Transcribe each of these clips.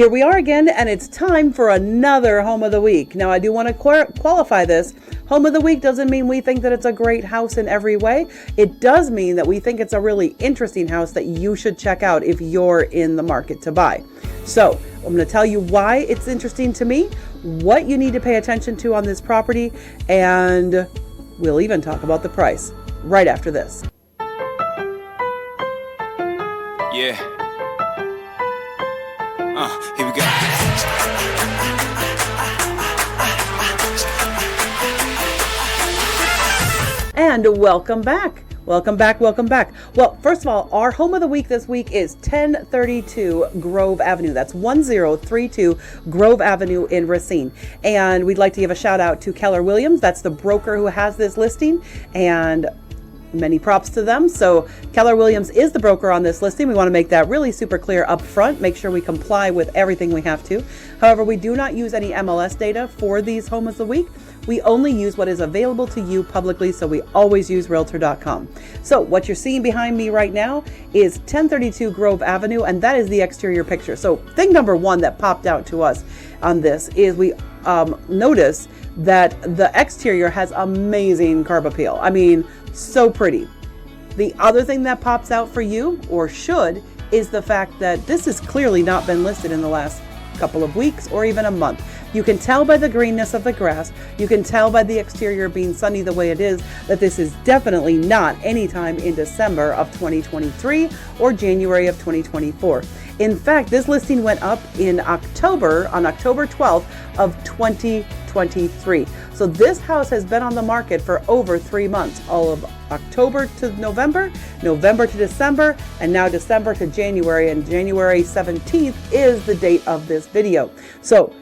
Here we are again, and it's time for another Home of the Week. Now, I do want to qualify this. Home of the Week doesn't mean we think that it's a great house in every way. It does mean that we think it's a really interesting house that you should check out if you're in the market to buy. So, I'm going to tell you why it's interesting to me, what you need to pay attention to on this property, and we'll even talk about the price right after this. Yeah. Here we go. And welcome back. Welcome back. Well, first of all, our Home of the Week this week is 1032 Grove Avenue. That's 1032 Grove Avenue in Racine. And we'd like to give a shout out to Keller Williams. That's the broker who has this listing, and many props to them. So Keller Williams is the broker on this listing. We want to make that really super clear up front, make sure we comply with everything we have to. However, we do not use any MLS data for these Home of the Week. We only use what is available to you publicly, so we always use Realtor.com. So what you're seeing behind me right now is 1032 Grove Avenue, and that is the exterior picture. So thing number one that popped out to us on this is we notice that the exterior has amazing curb appeal. I mean, so pretty. The other thing that pops out for you, or should, is the fact that this has clearly not been listed in the last couple of weeks or even a month. You can tell by the greenness of the grass, you can tell by the exterior being sunny the way it is, that this is definitely not anytime in December of 2023 or January of 2024. In fact, this listing went up in October, on October 12th of 2023. So this house has been on the market for over 3 months, all of October to November, November to December, and now December to January, and January 17th is the date of this video. So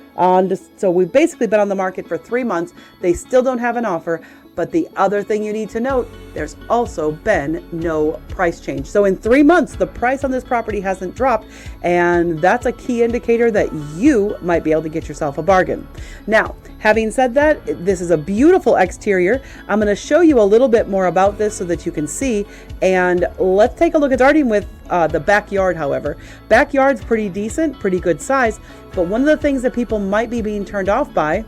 we've basically been on the market for 3 months. They still don't have an offer. But the other thing you need to note, there's also been no price change. So in 3 months, the price on this property hasn't dropped, and that's a key indicator that you might be able to get yourself a bargain. Now, having said that, this is a beautiful exterior. I'm going to show you a little bit more about this so that you can see, and let's take a look at starting with the backyard, however. Backyard's pretty decent, pretty good size, but one of the things that people might be being turned off by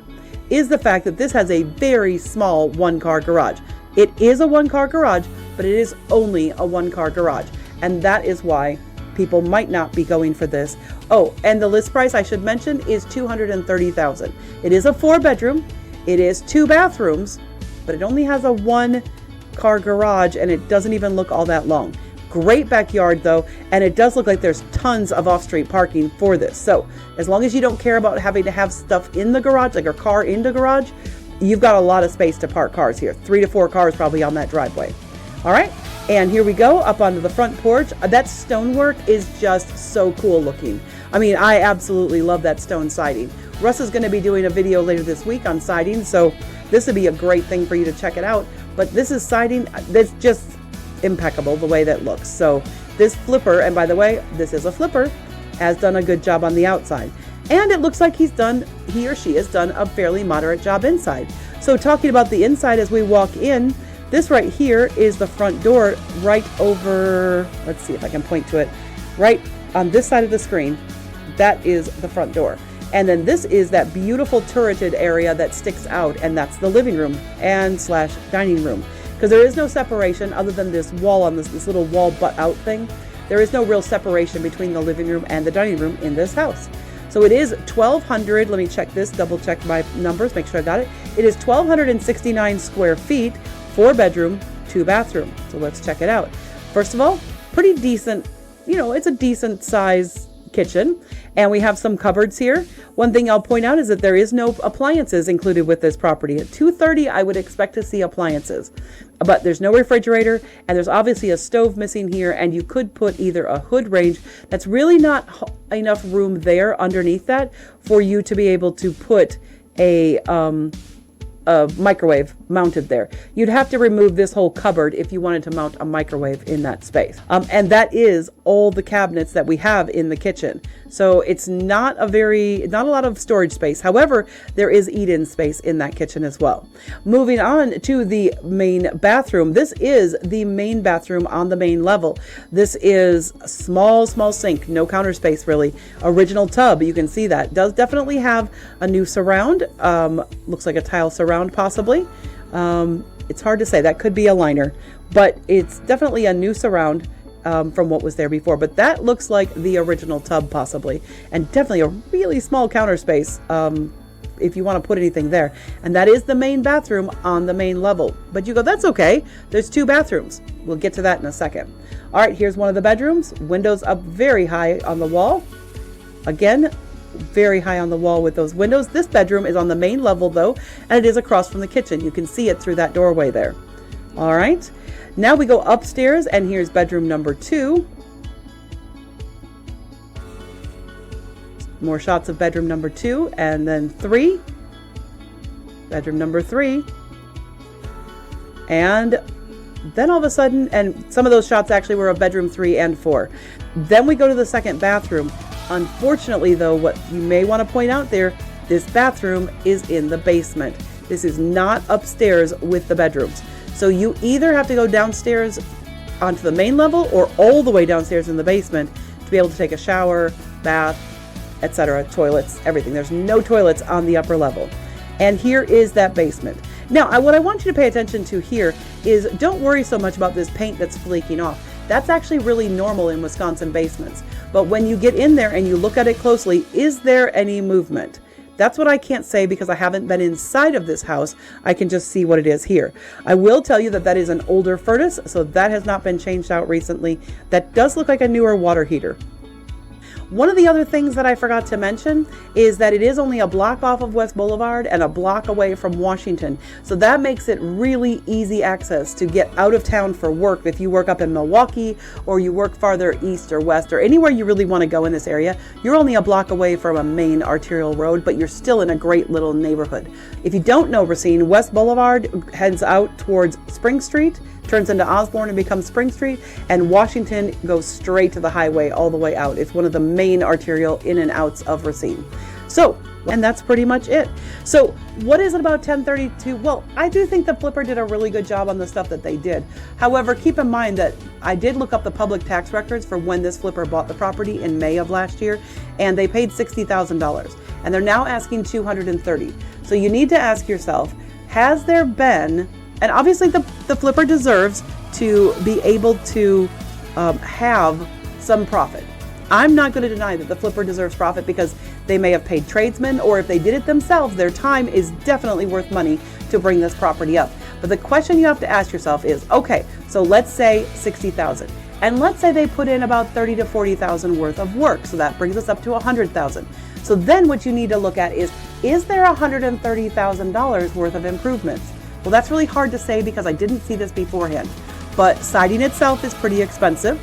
is the fact that this has a very small one-car garage. It is a one-car garage, but it is only a one-car garage. And that is why people might not be going for this. Oh, and the list price, I should mention, is $230,000. It is a 4-bedroom, it is 2 bathrooms, but it only has a one-car garage, and it doesn't even look all that long. Great backyard though, and it does look like there's tons of off-street parking for this. So as long as you don't care about having to have stuff in the garage, like a car in the garage, you've got a lot of space to park cars here. 3 to 4 cars probably on that driveway. All right, and here we go up onto the front porch. That stonework is just so cool looking. I mean, I absolutely love that stone siding. Russ is going to be doing a video later this week on siding, so this would be a great thing for you to check it out. But this is siding that's just impeccable the way that looks. So this flipper, and by the way, this is a flipper, has done a good job on the outside, and it looks like he or she has done a fairly moderate job inside. So talking about the inside as we walk in, this right here is the front door right over, let's see if I can point to it, right on this side of the screen. That is the front door. And then this is that beautiful turreted area that sticks out, and that's the living room and / dining room. Because there is no separation other than this wall on this little wall butt out thing. There is no real separation between the living room and the dining room in this house. So it is 1,200, let me check this, double check my numbers, make sure I got it. It is 1,269 square feet, 4-bedroom, 2-bathroom. So let's check it out. First of all, pretty decent, it's a decent size kitchen, and we have some cupboards here. One thing I'll point out is that there is no appliances included with this property. At $230,000, I would expect to see appliances, but there's no refrigerator, and there's obviously a stove missing here, and you could put either a hood range. That's really not enough room there underneath that for you to be able to put a microwave mounted there. You'd have to remove this whole cupboard if you wanted to mount a microwave in that space. And that is all the cabinets that we have in the kitchen. So it's not a lot of storage space. However, there is eat-in space in that kitchen as well. Moving on to the main bathroom. This is the main bathroom on the main level. This is a small sink, no counter space really. Original tub, you can see that. Does definitely have a new surround. Looks like a tile surround possibly. It's hard to say. That could be a liner, but it's definitely a new surround from what was there before. But that looks like the original tub possibly, and definitely a really small counter space if you want to put anything there. And that is the main bathroom on the main level. But you go, that's okay. There's 2 bathrooms. We'll get to that in a second. All right, here's one of the bedrooms. Windows up very high on the wall. Again, very high on the wall with those windows. This bedroom is on the main level though, and it is across from the kitchen. You can see it through that doorway there. All right, now we go upstairs, and here's bedroom number 2. More shots of bedroom number 2, and then 3. Bedroom number 3. And then all of a sudden, and some of those shots actually were of bedroom 3 and 4. Then we go to the second bathroom. Unfortunately though, what you may want to point out there, this bathroom is in the basement. This is not upstairs with the bedrooms. So you either have to go downstairs onto the main level or all the way downstairs in the basement to be able to take a shower, bath, etc., toilets, everything. There's no toilets on the upper level. And here is that basement. Now, what I want you to pay attention to here is don't worry so much about this paint that's flaking off. That's actually really normal in Wisconsin basements. But when you get in there and you look at it closely, is there any movement? That's what I can't say because I haven't been inside of this house. I can just see what it is here. I will tell you that that is an older furnace, so that has not been changed out recently. That does look like a newer water heater. One of the other things that I forgot to mention is that it is only a block off of West Boulevard and a block away from Washington. So that makes it really easy access to get out of town for work. If you work up in Milwaukee or you work farther east or west or anywhere you really want to go in this area, you're only a block away from a main arterial road, but you're still in a great little neighborhood. If you don't know Racine, West Boulevard heads out towards Spring Street, turns into Osborne and becomes Spring Street, and Washington goes straight to the highway all the way out. It's one of the main arterial in and outs of Racine. So, and that's pretty much it. So what is it about 1032? Well, I do think the flipper did a really good job on the stuff that they did. However, keep in mind that I did look up the public tax records for when this flipper bought the property in May of last year, and they paid $60,000, and they're now asking $230,000. So you need to ask yourself, has there been, and obviously the flipper deserves to be able to have some profit. I'm not going to deny that the flipper deserves profit because they may have paid tradesmen, or if they did it themselves, their time is definitely worth money to bring this property up. But the question you have to ask yourself is, okay, so let's say $60,000, and let's say they put in about $30,000 to $40,000 worth of work, so that brings us up to $100,000. So then what you need to look at is there $130,000 worth of improvements? Well, that's really hard to say because I didn't see this beforehand, but siding itself is pretty expensive.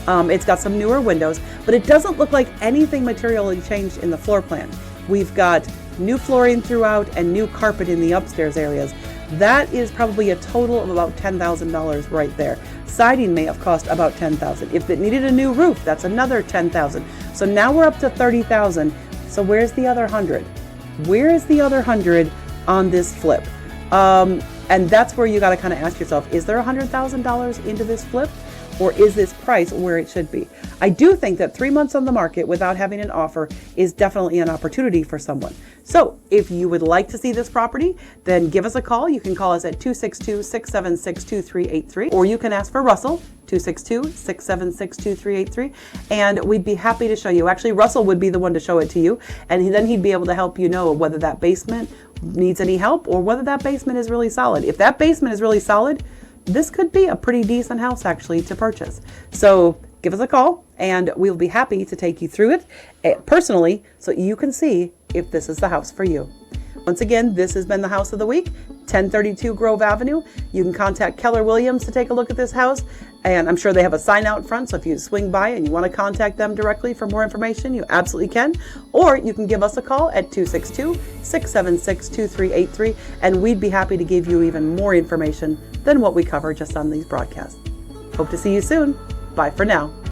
It's got some newer windows, but it doesn't look like anything materially changed in the floor plan. We've got new flooring throughout and new carpet in the upstairs areas. That is probably a total of about $10,000 right there. Siding may have cost about $10,000. If it needed a new roof, that's another $10,000. So now we're up to $30,000. So where's the other 100? Where is the other 100 on this flip? And that's where you got to kind of ask yourself, is there $100,000 into this flip? Or is this price where it should be? I do think that 3 months on the market without having an offer is definitely an opportunity for someone. So if you would like to see this property, then give us a call. You can call us at 262-676-2383, or you can ask for Russell, 262-676-2383, and we'd be happy to show you. Actually, Russell would be the one to show it to you, and then he'd be able to help you know whether that basement needs any help or whether that basement is really solid. If that basement is really solid, this could be a pretty decent house actually to purchase. So give us a call and we'll be happy to take you through it personally so you can see if this is the house for you. Once again, this has been the house of the week, 1032 Grove Avenue. You can contact Keller Williams to take a look at this house, and I'm sure they have a sign out front, so if you swing by and you want to contact them directly for more information, you absolutely can. Or you can give us a call at 262-676-2383, and we'd be happy to give you even more information than what we cover just on these broadcasts. Hope to see you soon. Bye for now.